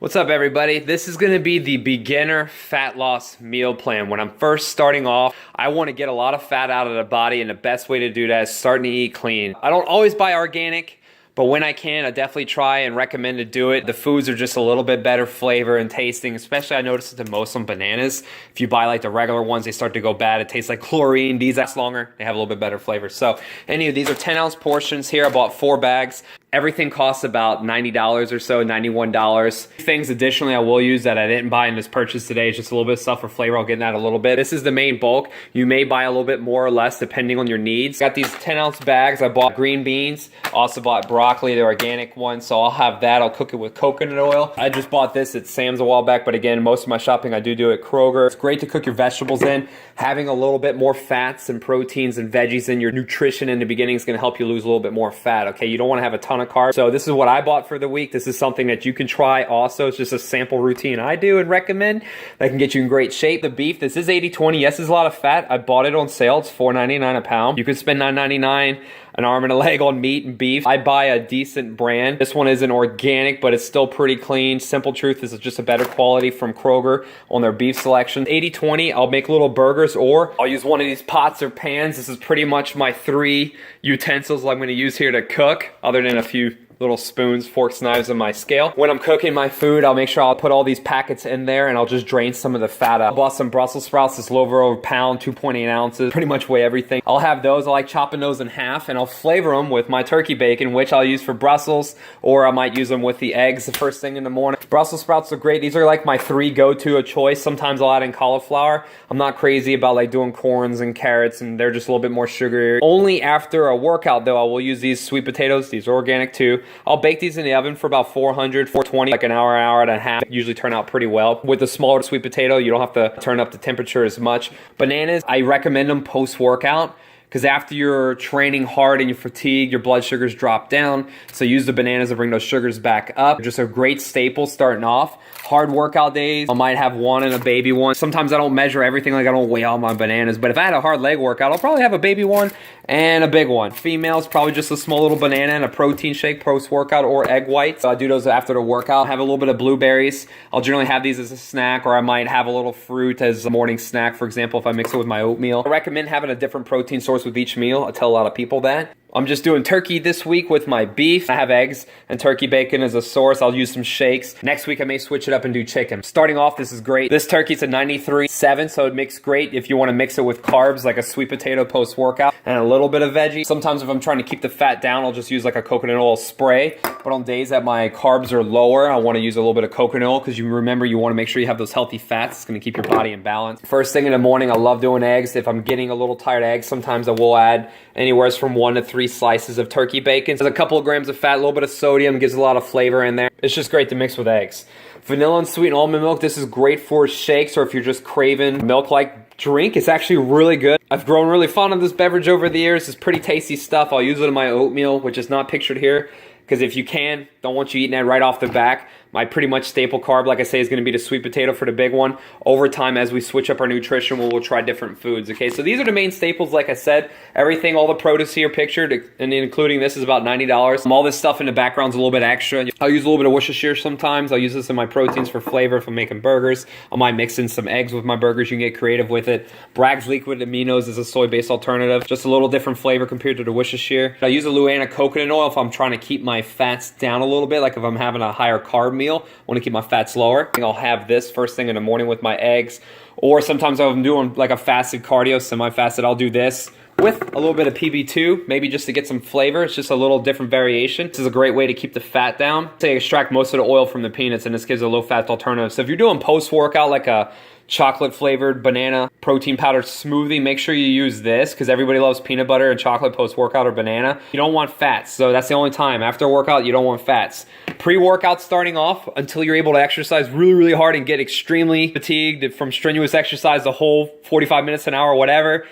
What's up, everybody? This is going to be the beginner fat loss meal plan. When I'm first starting off, I want to get a lot of fat out of the body, and the best way to do that is starting to eat clean. I don't always buy organic, but when I can, I definitely try and recommend to do it. The foods are just a little bit better flavor and tasting, especially I notice it the most on bananas. If you buy like the regular ones, they start to go bad. It tastes like chlorine. These last longer. They have a little bit better flavor. So anyway, these are 10-ounce portions here. I bought 4 bags. Everything costs about $90 or so, $91. Things additionally I will use that I didn't buy in this purchase today is just a little bit of stuff for flavor. I'll get in that a little bit. This is the main bulk. You may buy a little bit more or less depending on your needs. Got these 10-ounce bags. I bought green beans. Also bought broccoli, the organic one. So I'll have that. I'll cook it with coconut oil. I just bought this at Sam's a while back, but again, most of my shopping I do at Kroger. It's great to cook your vegetables in. Having a little bit more fats and proteins and veggies in your nutrition in the beginning is going to help you lose a little bit more fat, okay? You don't want to have a ton of carbs. So this is what I bought for the week. This is something that you can try also. It's just a sample routine I do and recommend that can get you in great shape. The beef, this is 80-20. Yes, there's a lot of fat. I bought it on sale. It's $4.99 a pound. You could spend $9.99 an arm and a leg on meat and beef. I buy a decent brand. This one isn't organic, but it's still pretty clean. Simple Truth is just a better quality from Kroger on their beef selection. 80-20, I'll make little burgers or I'll use one of these pots or pans. This is pretty much my 3 utensils I'm going to use here to cook, other than a few little spoons, forks, knives, and my scale. When I'm cooking my food, I'll make sure I'll put all these packets in there and I'll just drain some of the fat out. I bought some Brussels sprouts, this little over a pound, 2.8 ounces, pretty much weigh everything. I'll have those. I like chopping those in half and I'll flavor them with my turkey bacon, which I'll use for Brussels, or I might use them with the eggs the first thing in the morning. Brussels sprouts are great. These are like my 3 go-to a choice. Sometimes I'll add in cauliflower. I'm not crazy about like doing corns and carrots, and they're just a little bit more sugary. Only after a workout though, I will use these sweet potatoes. These are organic too. I'll bake these in the oven for about 400, 420, like an hour and a half. They usually turn out pretty well. With the smaller sweet potato, you don't have to turn up the temperature as much. Bananas, I recommend them post-workout, because after you're training hard and you're fatigued, your blood sugars drop down. So use the bananas to bring those sugars back up. Just a great staple starting off. Hard workout days, I might have one and a baby one. Sometimes I don't measure everything, like I don't weigh all my bananas. But if I had a hard leg workout, I'll probably have a baby one and a big one. Females, probably just a small little banana and a protein shake post-workout, or egg whites. So I do those after the workout. Have a little bit of blueberries. I'll generally have these as a snack, or I might have a little fruit as a morning snack, for example, if I mix it with my oatmeal. I recommend having a different protein source with each meal. I tell a lot of people that. I'm just doing turkey this week with my beef. I have eggs and turkey bacon as a source. I'll use some shakes. Next week I may switch it up and do chicken. Starting off, this is great. This turkey's a 93.7, so it makes great if you want to mix it with carbs like a sweet potato post-workout and a little bit of veggie. Sometimes if I'm trying to keep the fat down, I'll just use like a coconut oil spray. But on days that my carbs are lower, I want to use a little bit of coconut oil, because you remember you want to make sure you have those healthy fats. It's going to keep your body in balance. First thing in the morning, I love doing eggs. If I'm getting a little tired of eggs, sometimes I will add anywhere from 1 to 3 slices of turkey bacon. There's a couple of grams of fat, a little bit of sodium, gives a lot of flavor in there. It's just great to mix with eggs. Vanilla and sweet almond milk, this is great for shakes, or if you're just craving milk-like drink. It's actually really good. I've grown really fond of this beverage over the years. It's pretty tasty stuff. I'll use it in my oatmeal, which is not pictured here, because if you can, don't want you eating that right off the back. My pretty much staple carb, like I say, is going to be the sweet potato for the big one. Over time, as we switch up our nutrition, we'll try different foods, okay? So these are the main staples, like I said. Everything, all the produce here pictured, and including this, is about $90. All this stuff in the background is a little bit extra. I'll use a little bit of Worcestershire sometimes. I'll use this in my proteins for flavor if I'm making burgers. I might mix in some eggs with my burgers. You can get creative with it. Bragg's Liquid Aminos is a soy-based alternative. Just a little different flavor compared to the Worcestershire. I use a Luana coconut oil if I'm trying to keep my fats down a little bit, like if I'm having a higher carb meal. I want to keep my fats lower. I'll have this first thing in the morning with my eggs. Or sometimes if I'm doing like a fasted cardio, semi-fasted, I'll do this with a little bit of PB2, maybe just to get some flavor. It's just a little different variation. This is a great way to keep the fat down. So you extract most of the oil from the peanuts, and this gives a low-fat alternative. So if you're doing post-workout like a chocolate-flavored banana protein powder smoothie, make sure you use this, because everybody loves peanut butter and chocolate post-workout or banana. You don't want fats, so that's the only time. After a workout, you don't want fats. Pre-workout starting off until you're able to exercise really, really hard and get extremely fatigued from strenuous exercise the whole 45 minutes, an hour, whatever.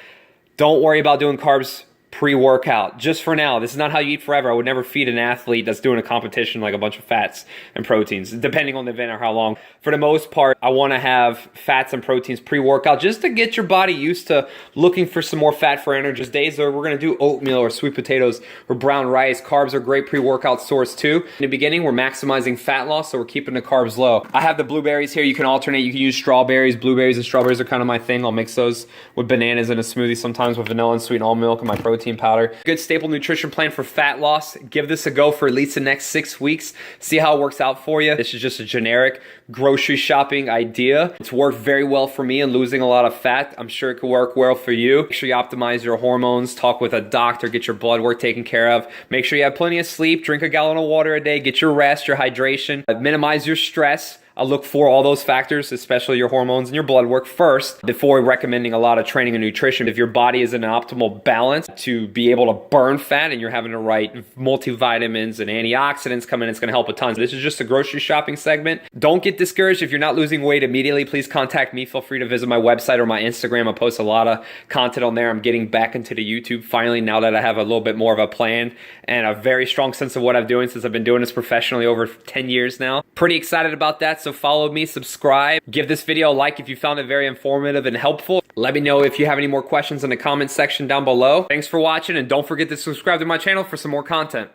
Don't worry about doing carbs pre-workout, just for now. This is not how you eat forever. I would never feed an athlete that's doing a competition like a bunch of fats and proteins, depending on the event or how long. For the most part, I want to have fats and proteins pre-workout just to get your body used to looking for some more fat for energy. Days where we're going to do oatmeal or sweet potatoes or brown rice. Carbs are a great pre-workout source too. In the beginning, we're maximizing fat loss, so we're keeping the carbs low. I have the blueberries here. You can alternate. You can use strawberries. Blueberries and strawberries are kind of my thing. I'll mix those with bananas in a smoothie sometimes with vanilla and sweet almond milk and my protein powder. Good staple nutrition plan for fat loss. Give this a go for at least the next 6 weeks. See how it works out for you. This is just a generic grocery shopping idea. It's worked very well for me in losing a lot of fat. I'm sure it could work well for you. Make sure you optimize your hormones. Talk with a doctor. Get your blood work taken care of. Make sure you have plenty of sleep. Drink a gallon of water a day. Get your rest, your hydration. Minimize your stress. I'll look for all those factors, especially your hormones and your blood work first, before recommending a lot of training and nutrition. If your body is in an optimal balance to be able to burn fat and you're having the right multivitamins and antioxidants come in, it's going to help a ton. This is just a grocery shopping segment. Don't get discouraged if you're not losing weight immediately. Please contact me. Feel free to visit my website or my Instagram. I post a lot of content on there. I'm getting back into the YouTube finally now that I have a little bit more of a plan and a very strong sense of what I'm doing since I've been doing this professionally over 10 years now. Pretty excited about that. So follow me, subscribe, give this video a like if you found it very informative and helpful. Let me know if you have any more questions in the comment section down below. Thanks for watching, and don't forget to subscribe to my channel for some more content.